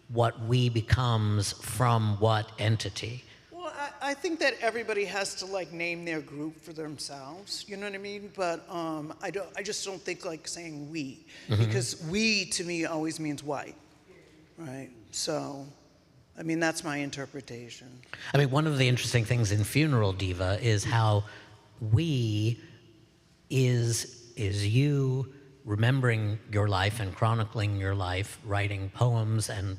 what we becomes from what entity? Well, I think that everybody has to, like, name their group for themselves, you know what I mean? But I just don't think, like, saying we, because we to me always means white, right? So, that's my interpretation. One of the interesting things in Funeral Diva is how we is you remembering your life and chronicling your life, writing poems and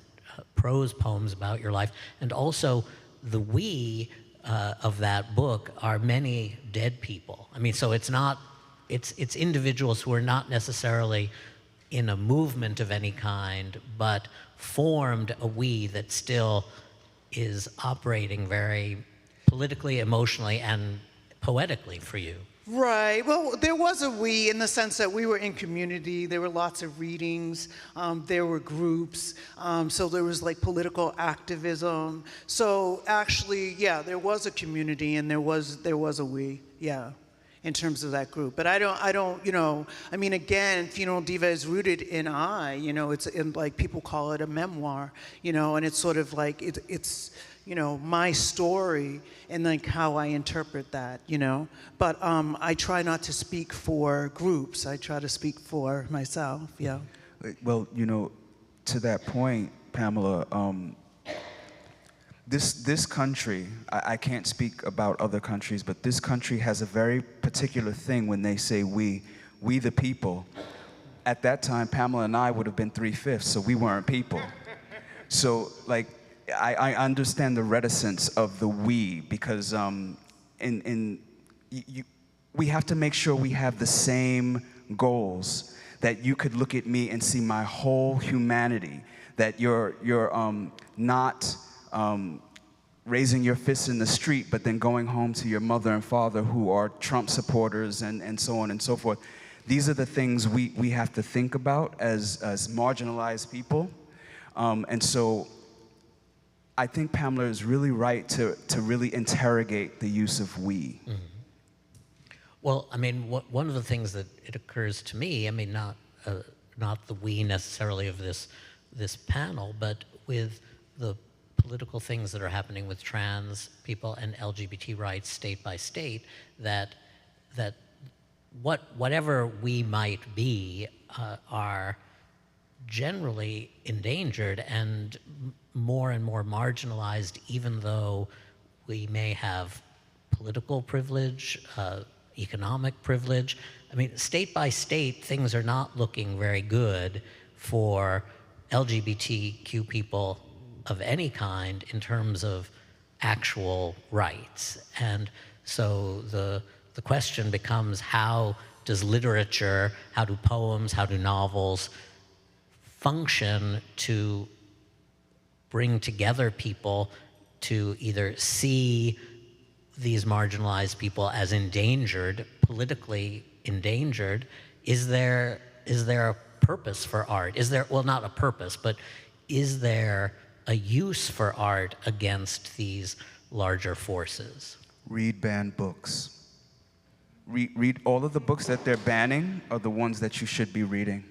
prose poems about your life, and also the we of that book are many dead people. So it's individuals who are not necessarily in a movement of any kind, but formed a we that still is operating very politically, emotionally, and poetically for you. Right. Well, there was a we in the sense that we were in community. There were lots of readings. There were groups. So there was, like, political activism. So actually, yeah, there was a community, and there was a we. Yeah, in terms of that group. But I don't. Again, Funeral Diva is rooted in I. It's in, like, people call it a memoir. And it's sort of like it's. My story and, like, how I interpret that, But I try not to speak for groups. I try to speak for myself, yeah. Well, to that point, Pamela, this country, I can't speak about other countries, but this country has a very particular thing when they say we the people. At that time, Pamela and I would have been 3/5, so we weren't people. So, like, I understand the reticence of the we, because we have to make sure we have the same goals, that you could look at me and see my whole humanity, that you're not raising your fists in the street, but then going home to your mother and father who are Trump supporters and so on and so forth. These are the things we have to think about as marginalized people. And so I think Pamela is really right to really interrogate the use of we. Mm-hmm. Well, I mean, one of the things that it occurs to me, I mean, not the we necessarily of this panel, but with the political things that are happening with trans people and LGBT rights state by state, that whatever we might be are generally endangered and more marginalized, even though we may have political privilege, economic privilege. I mean, state by state, things are not looking very good for LGBTQ people of any kind in terms of actual rights. And so the question becomes, how does literature, how do poems, how do novels function to bring together people to either see these marginalized people as endangered, politically endangered? Is there a purpose for art? Is there, well, not a purpose, but is there a use for art against these larger forces? Read banned books. Read all of the books that they're banning are the ones that you should be reading.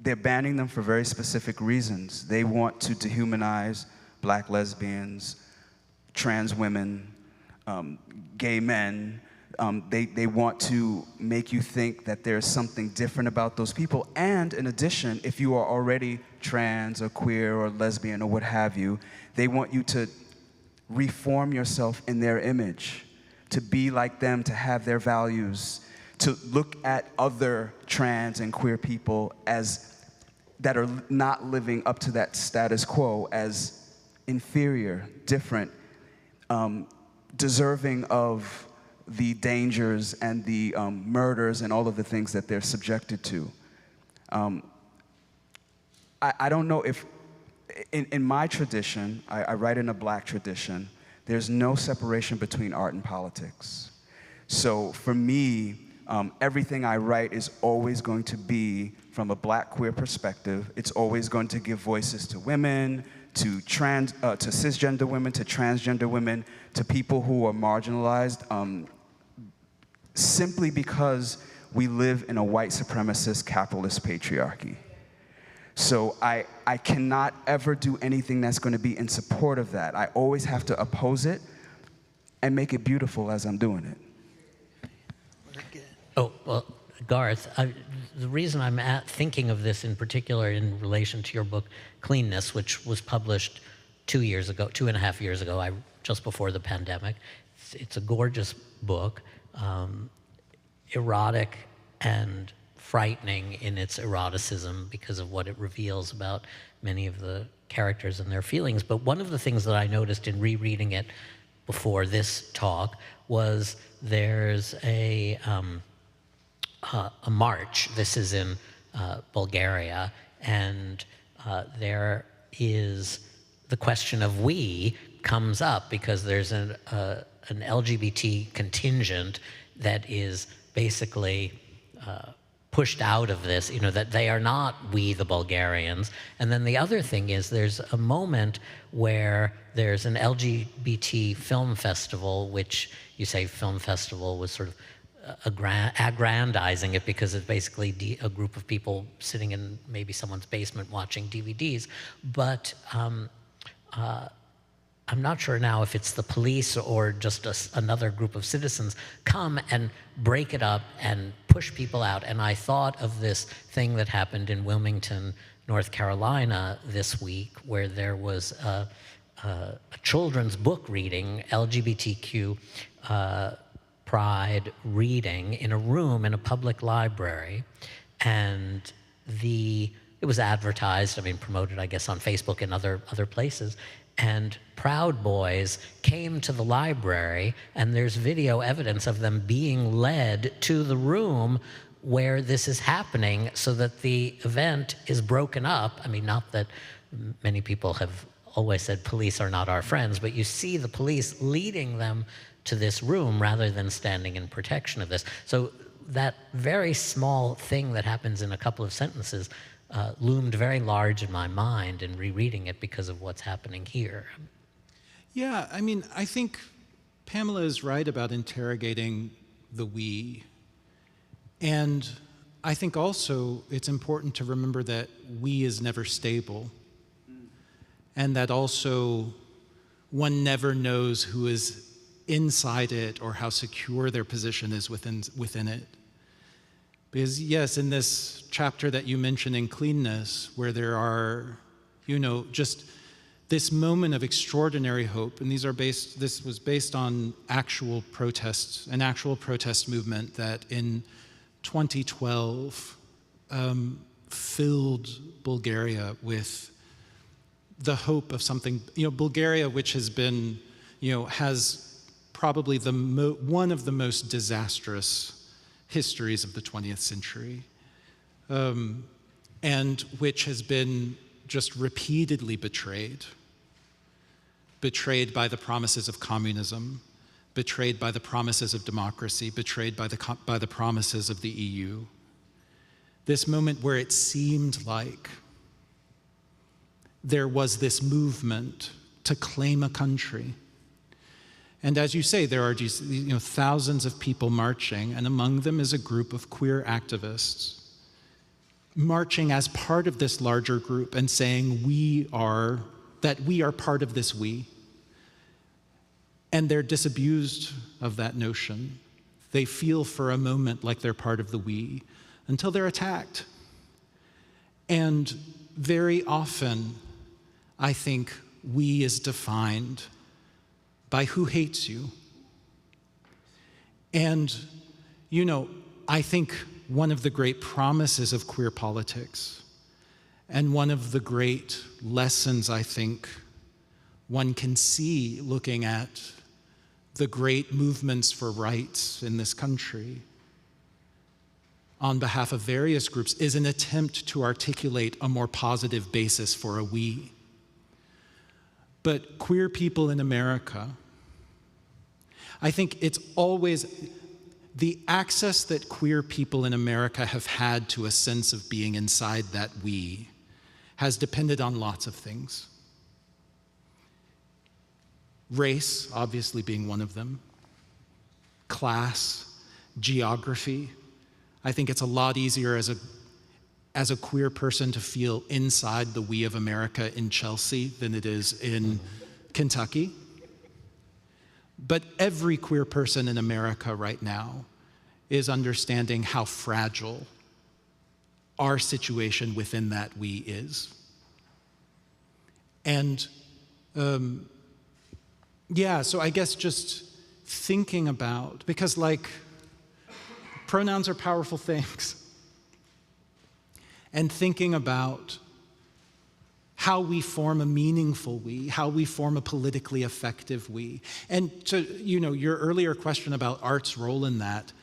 They're banning them for very specific reasons. They want to dehumanize black lesbians, trans women, gay men. They want to make you think that there's something different about those people. And in addition, if you are already trans or queer or lesbian or what have you, they want you to reform yourself in their image, to be like them, to have their values, to look at other trans and queer people as that are not living up to that status quo as inferior, different, deserving of the dangers and the murders and all of the things that they're subjected to. I don't know if, in my tradition, I write in a black tradition, there's no separation between art and politics. So for me, everything I write is always going to be from a black queer perspective. It's always going to give voices to women, to cisgender women, to transgender women, to people who are marginalized, simply because we live in a white supremacist capitalist patriarchy. So I cannot ever do anything that's going to be in support of that. I always have to oppose it and make it beautiful as I'm doing it. Oh, well, Garth, the reason I'm thinking of this in particular in relation to your book, Cleanness, which was published 2.5 years ago, just before the pandemic. It's a gorgeous book, erotic and frightening in its eroticism because of what it reveals about many of the characters and their feelings. But one of the things that I noticed in rereading it before this talk was there's a march. This is in Bulgaria, and there is the question of we comes up because there's an LGBT contingent that is basically pushed out of this, that they are not we the Bulgarians. And then the other thing is there's a moment where there's an LGBT film festival, which you say film festival was sort of aggrandizing it because it's basically a group of people sitting in maybe someone's basement watching DVDs. But I'm not sure now if it's the police or just another group of citizens come and break it up and push people out. And I thought of this thing that happened in Wilmington, North Carolina this week, where there was a children's book reading, LGBTQ pride reading in a room in a public library. And it was advertised, promoted, I guess, on Facebook and other places. And Proud Boys came to the library, and there's video evidence of them being led to the room where this is happening so that the event is broken up. Not that many people have always said police are not our friends, but you see the police leading them to this room rather than standing in protection of this. So that very small thing that happens in a couple of sentences loomed very large in my mind in rereading it because of what's happening here. Yeah, I mean, I think Pamela is right about interrogating the we. And I think also it's important to remember that we is never stable. And that also one never knows who is inside it or how secure their position is within it. Because yes, in this chapter that you mentioned in Cleanness, where there are, just this moment of extraordinary hope, and this was based on actual protests, an actual protest movement that in 2012 filled Bulgaria with the hope of something, Bulgaria, which has been, has probably one of the most disastrous histories of the 20th century, and which has been just repeatedly betrayed by the promises of communism, betrayed by the promises of democracy, betrayed by the promises of the EU. This moment where it seemed like there was this movement to claim a country. And as you say, there are thousands of people marching, and among them is a group of queer activists marching as part of this larger group and saying we are part of this we. And they're disabused of that notion. They feel for a moment like they're part of the we until they're attacked. And very often, I think we is defined by who hates you. And, I think one of the great promises of queer politics, and one of the great lessons I think one can see looking at the great movements for rights in this country on behalf of various groups, is an attempt to articulate a more positive basis for a we. But queer people in America, I think it's always the access that queer people in America have had to a sense of being inside that we has depended on lots of things. Race, obviously being one of them. Class, geography. I think it's a lot easier as a queer person to feel inside the we of America in Chelsea than it is in Kentucky. But every queer person in America right now is understanding how fragile our situation within that we is. And so I guess just thinking about, because pronouns are powerful things. And thinking about how we form a meaningful we, how we form a politically effective we. And to, your earlier question about art's role in that,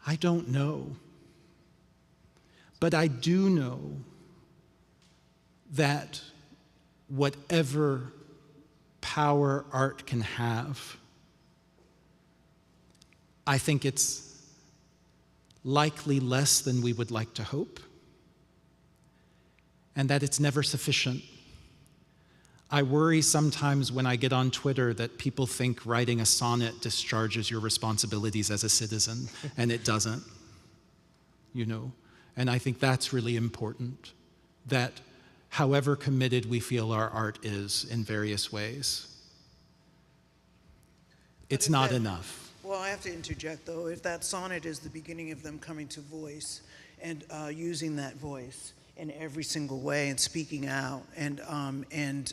I don't know. But I do know that whatever power art can have, I think it's likely less than we would like to hope, and that it's never sufficient. I worry sometimes when I get on Twitter that people think writing a sonnet discharges your responsibilities as a citizen, and it doesn't, And I think that's really important, that however committed we feel our art is in various ways, it's not enough. Well, I have to interject, though. If that sonnet is the beginning of them coming to voice and using that voice in every single way and speaking out and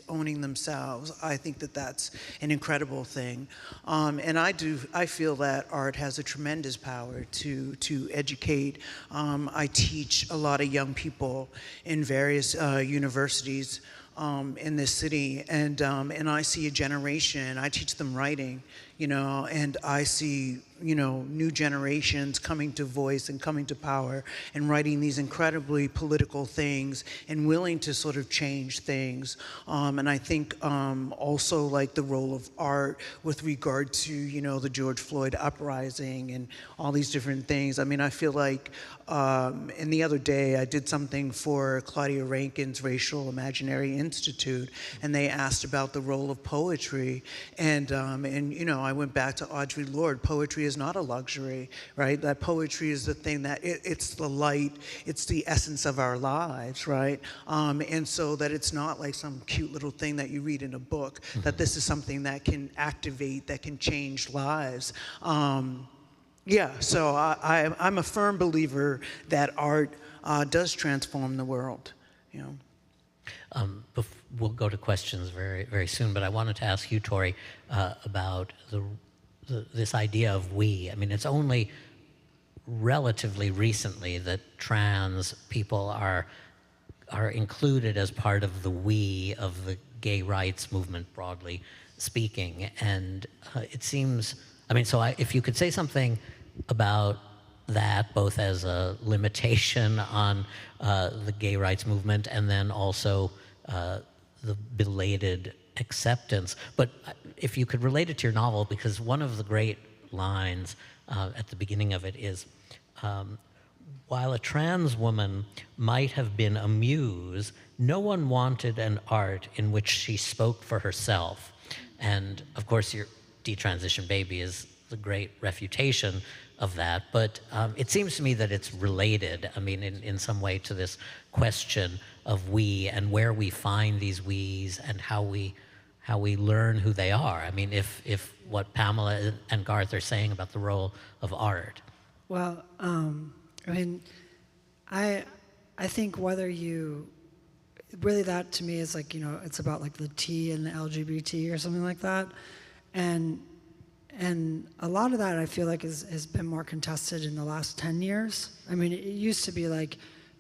owning themselves, I think that that's an incredible thing. And I feel that art has a tremendous power to educate. I teach a lot of young people in various universities in this city, and I see a generation. I teach them writing, and I see new generations coming to voice and coming to power and writing these incredibly political things and willing to sort of change things. And I think also like the role of art with regard to, the George Floyd uprising and all these different things. I mean, I feel like, and the other day I did something for Claudia Rankin's Racial Imaginary Institute, and they asked about the role of poetry. And I went back to Audre Lorde. Poetry is not a luxury, right? That poetry is the thing that, it's the light, it's the essence of our lives, right? And so that it's not like some cute little thing that you read in a book, that this is something that can activate, that can change lives. Yeah, so I'm a firm believer that art does transform the world, We'll go to questions very, very soon, but I wanted to ask you, Tori, about this idea of we. I mean, it's only relatively recently that trans people are included as part of the we of the gay rights movement, broadly speaking. And it seems, if you could say something about that, both as a limitation on the gay rights movement and then also the belated acceptance. But if you could relate it to your novel, because one of the great lines at the beginning of it is, while a trans woman might have been a muse, no one wanted an art in which she spoke for herself. And of course, your Detransition Baby is the great refutation of that, but it seems to me that it's related, in some way, to this question of we and where we find these we's and how we learn who they are. If what Pamela and Garth are saying about the role of art. Well, I think whether you, really that to me is like, it's about like the T and the LGBT or something like that. And a lot of that I feel like has been more contested in the last 10 years. It used to be like,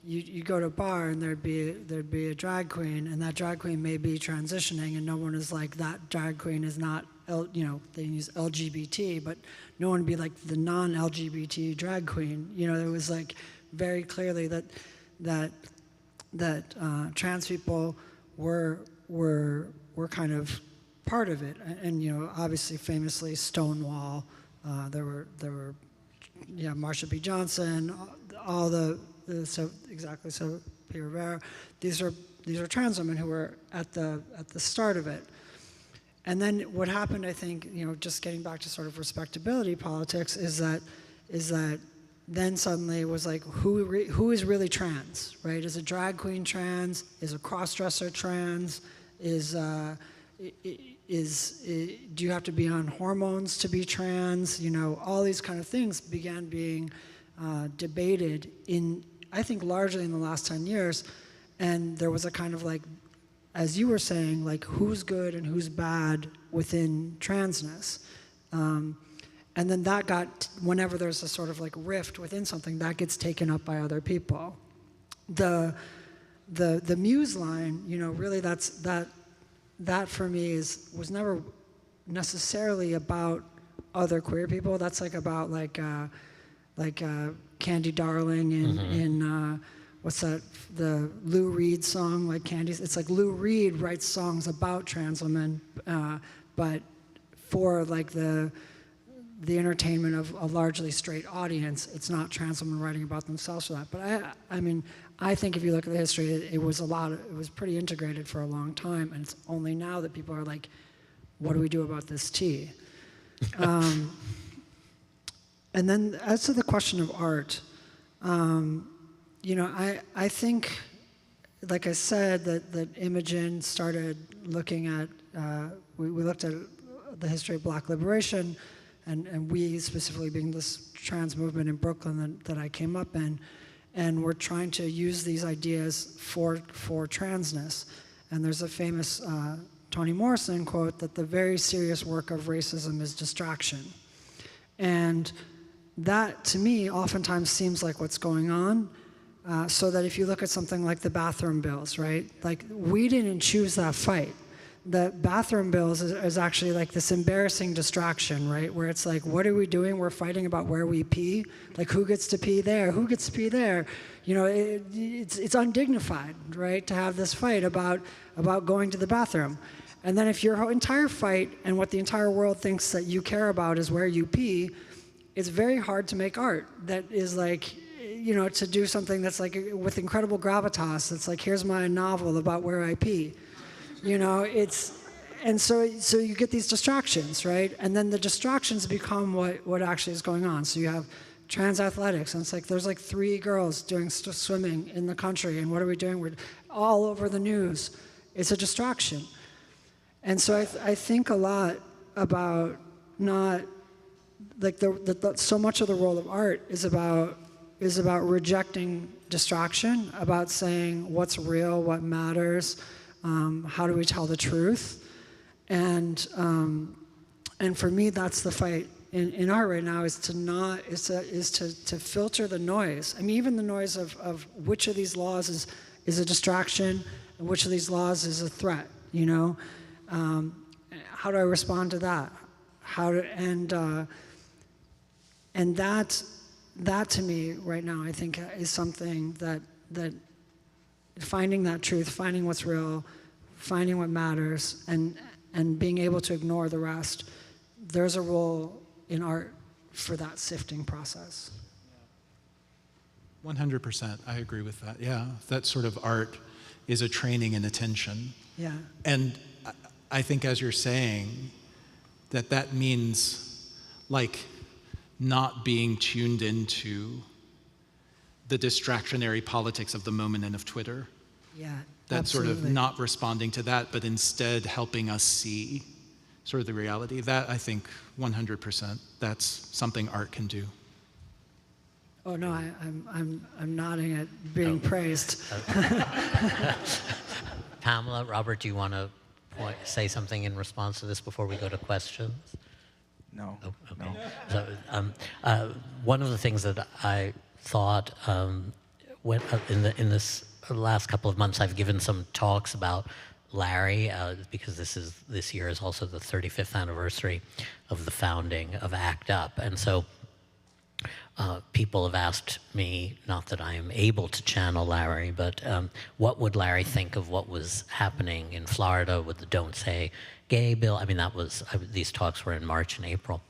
you go to a bar and there'd be a drag queen, and that drag queen may be transitioning, and no one is like, that drag queen is not, they use LGBT, but no one would be like the non-LGBT drag queen. There was like very clearly that trans people were kind of part of it, and obviously famously Stonewall, there were Marsha P. Johnson, all so P. Rivera. These are trans women who were at the start of it. And then what happened, I think, just getting back to sort of respectability politics, is that then suddenly it was like, who is really trans, right? Is a drag queen trans? Is a cross-dresser trans? Do you have to be on hormones to be trans? All these kind of things began being debated I think largely in the last 10 years. And there was a kind of like, as you were saying, like who's good and who's bad within transness. And then that whenever there's a sort of like rift within something, that gets taken up by other people. The muse line, really that for me was never necessarily about other queer people. That's like about like Candy Darling in what's that, the Lou Reed song, like Candy's. It's like Lou Reed writes songs about trans women, but for like the entertainment of a largely straight audience. It's not trans women writing about themselves for that. But I think if you look at the history, it was pretty integrated for a long time, and it's only now that people are like, what do we do about this tea? And then as to the question of art, I think, like I said, that Imogen started looking at, we looked at the history of Black liberation, and we specifically being this trans movement in Brooklyn that I came up in, and we're trying to use these ideas for transness. And there's a famous Toni Morrison quote that the very serious work of racism is distraction. And that, to me, oftentimes seems like what's going on. So that if you look at something like the bathroom bills, right? Like, we didn't choose that fight. the bathroom bills is actually like this embarrassing distraction, right? Where it's like, what are we doing? We're fighting about where we pee. Like, who gets to pee there? Who gets to pee there? You know, it's undignified, right? To have this fight about going to the bathroom. And then if your entire fight and what the entire world thinks that you care about is where you pee, it's very hard to make art that is like, you know, to do something that's like with incredible gravitas. It's like, here's my novel about where I pee. You know, so you get these distractions, right? And then the distractions become what actually is going on. So you have trans athletics, and it's like there's like 3 girls doing swimming in the country, and what are we doing? We're all over the news. It's a distraction. And so I think a lot about not, like so much of the world of art is about rejecting distraction, about saying what's real, what matters, how do we tell the truth? And for me, that's the fight in art right now, is to filter the noise. I mean, even the noise of which of these laws is a distraction and which of these laws is a threat, you know? How do I respond to that? And that to me right now, I think, is something that finding that truth, finding what's real, finding what matters, and being able to ignore the rest. There's a role in art for that sifting process. 100%, I agree with that. Yeah, that sort of art is a training in attention. Yeah. And I think, as you're saying, that means like not being tuned into the distractionary politics of the moment and of Twitter. Yeah, that absolutely. sort of not responding to that, but instead helping us see sort of the reality. That, I think, 100%, that's something art can do. Oh no, I'm nodding at being praised. Pamela, Robert, do you want to say something in response to this before we go to questions? No. Oh, okay. No. So, one of the things that I thought in this last couple of months, I've given some talks about Larry, because this year is also the 35th anniversary of the founding of ACT UP, and so people have asked me, not that I am able to channel Larry, but what would Larry think of what was happening in Florida with the Don't Say Gay bill? I mean, these talks were in March and April.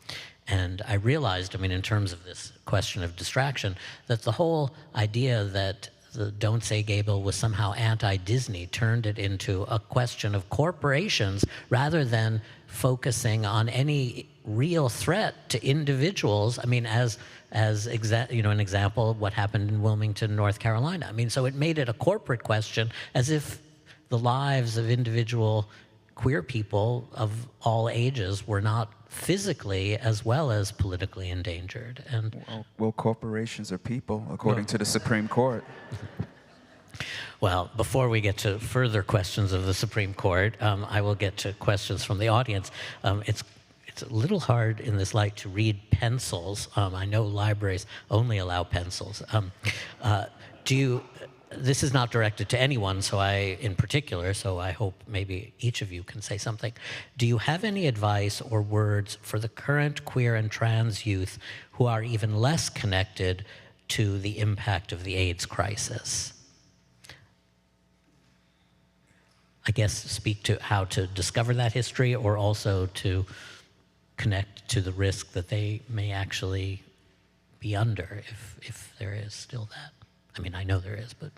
And I realized, I mean, in terms of this question of distraction, that the whole idea that the Don't Say Gay bill was somehow anti-Disney turned it into a question of corporations rather than focusing on any real threat to individuals. I mean, as an example of what happened in Wilmington, North Carolina. I mean, so it made it a corporate question, as if the lives of individual queer people of all ages were not physically as well as politically endangered. And well, corporations are people, according to the Supreme Court. Well, before we get to further questions of the Supreme Court, I will get to questions from the audience. It's a little hard in this light to read pencils. I know libraries only allow pencils. This is not directed to anyone, in particular, so I hope maybe each of you can say something. Do you have any advice or words for the current queer and trans youth who are even less connected to the impact of the AIDS crisis? I guess speak to how to discover that history, or also to connect to the risk that they may actually be under, if there is still that. I mean, I know there is, but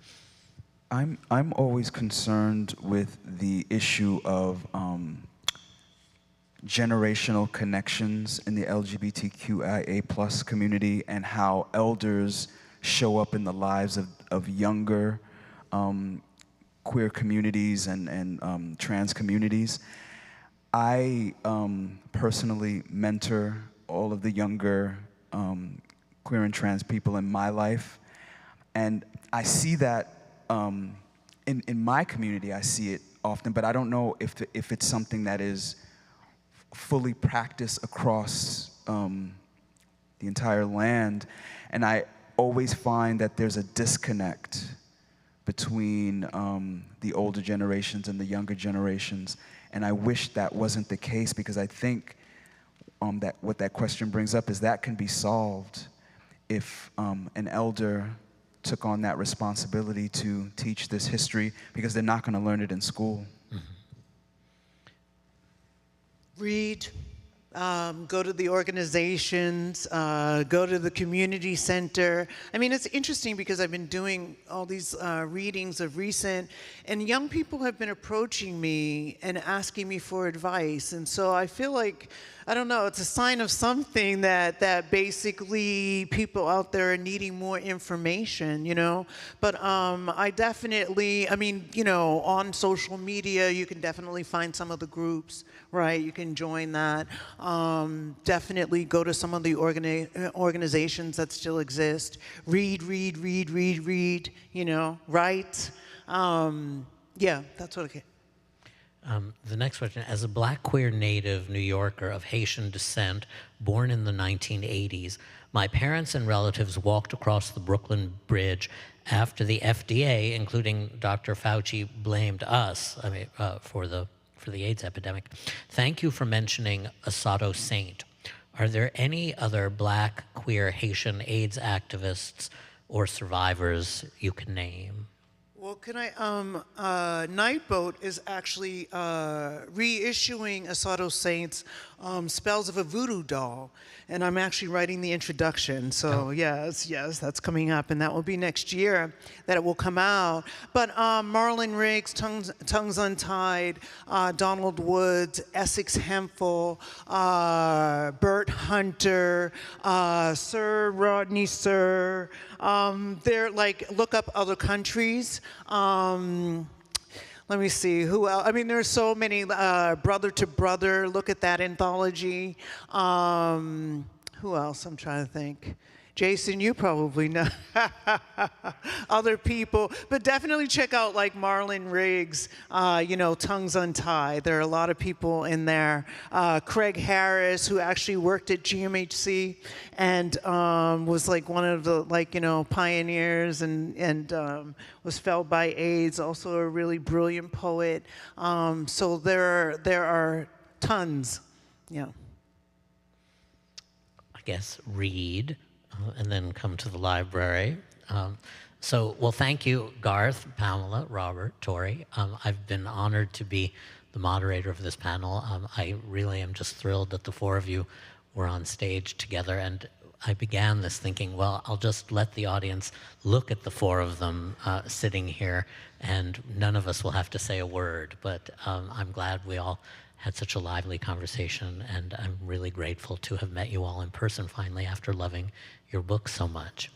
I'm always concerned with the issue of generational connections in the LGBTQIA+ community, and how elders show up in the lives of younger queer communities and trans communities. I personally mentor all of the younger queer and trans people in my life, and I see that in my community. I see it often, but I don't know if it's something that is fully practiced across the entire land. And I always find that there's a disconnect between the older generations and the younger generations. And I wish that wasn't the case, because I think that what that question brings up is that can be solved if an elder took on that responsibility to teach this history, because they're not going to learn it in school. Read, go to the organizations, go to the community center. I mean, it's interesting because I've been doing all these readings of recent, and young people have been approaching me and asking me for advice. And so I feel like, I don't know, it's a sign of something that basically people out there are needing more information, you know? But I definitely, I mean, you know, on social media, you can definitely find some of the groups, right? You can join that. Definitely go to some of the organizations that still exist. Read, you know, write. Yeah, that's what I The next question, as a black queer native New Yorker of Haitian descent, born in the 1980s, my parents and relatives walked across the Brooklyn Bridge after the FDA, including Dr. Fauci, blamed us for the AIDS epidemic. Thank you for mentioning Assata Saint. Are there any other black, queer, Haitian AIDS activists or survivors you can name? Well, can I, Nightboat is actually reissuing Assata Saint's Spells of a Voodoo Doll, and I'm actually writing the introduction, so yes, that's coming up, and that will be next year that it will come out. But Marlon Riggs, Tongues Untied, Donald Woods, Essex Hemphill, Bert Hunter, Sir Rodney Sir, they're like, look up other countries. Let me see, who else? I mean, there's so many, Brother to Brother, look at that anthology. Who else? I'm trying to think. Jason, you probably know other people, but definitely check out like Marlon Riggs, you know, Tongues Untied. There are a lot of people in there. Craig Harris, who actually worked at GMHC and was like one of the, like, you know, pioneers and was felled by AIDS, also a really brilliant poet. So there are tons, yeah. I guess read. And then come to the library. Well, thank you, Garth, Pamela, Robert, Tori. I've been honored to be the moderator of this panel. I really am just thrilled that the four of you were on stage together. And I began this thinking, well, I'll just let the audience look at the four of them sitting here, and none of us will have to say a word. But I'm glad we all had such a lively conversation, and I'm really grateful to have met you all in person finally after loving your book so much.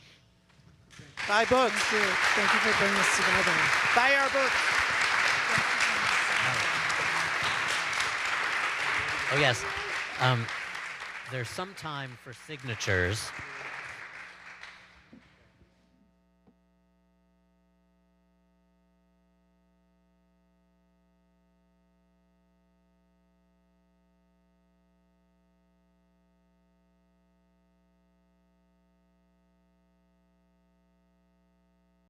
Buy books. Thank you for bringing us together. Buy our books. Oh yes, there's some time for signatures.